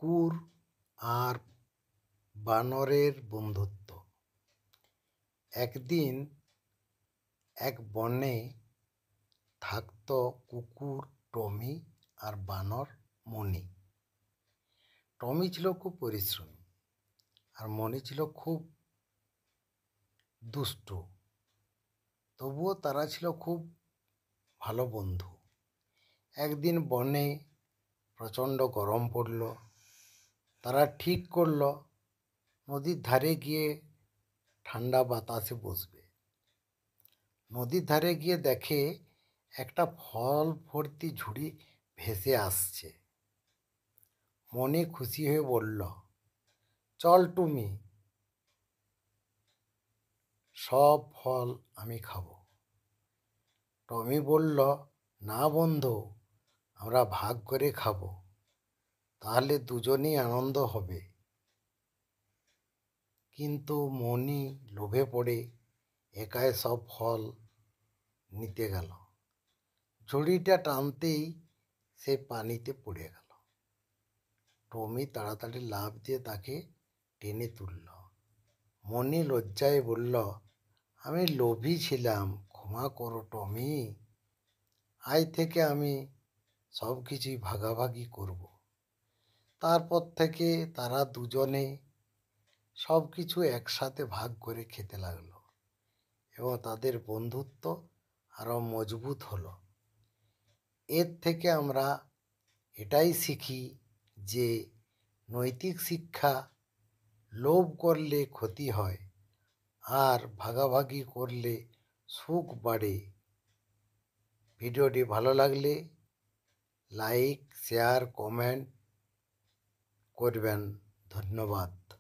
কুকুর আর বানরের বন্ধুত্ব। একদিন এক বনে থাকতো কুকুর টমি আর বানর মণি। টমি ছিল খুব পরিশ্রমী আর মণি ছিল খুব দুষ্টু। তবুও তারা ছিল খুব ভালো বন্ধু। একদিন বনে প্রচণ্ড গরম পড়ল। তারা ঠিক করল নদীর ধারে গিয়ে ঠান্ডা বাতাসে বসবে। নদীর ধারে গিয়ে দেখে একটা ফল ভর্তি ঝুড়ি ভেসে আসছে। মনে খুশি হয়ে বলল, চল টুমি, সব ফল আমি খাবো। টমি বলল, না বন্ধু, আমরা ভাগ করে খাবো, তাহলে দুজনেই আনন্দ হবে। কিন্তু মণি লোভে পড়ে একাই সব ফল নিতে গেল। ঝুড়িটা টানতেই সে পানিতে পড়ে গেল। টমি তাড়াতাড়ি লাফ দিয়ে তাকে টেনে তুলল। মণি লজ্জায় বলল, আমি লোভী ছিলাম, ক্ষমা করো টমি। আজ থেকে আমি সব কিছুই ভাগাভাগি করব। তারপর থেকে তারা দুজনে সব কিছু একসাথে ভাগ করে খেতে লাগলো এবং তাদের বন্ধুত্ব আরও মজবুত হলো। এর থেকে আমরা এটাই শিখি যে নৈতিক শিক্ষা, লোভ করলে ক্ষতি হয় আর ভাগাভাগি করলে সুখ বাড়ে। ভিডিওটি ভালো লাগলে লাইক, শেয়ার, কমেন্ট করবেন। ধন্যবাদ।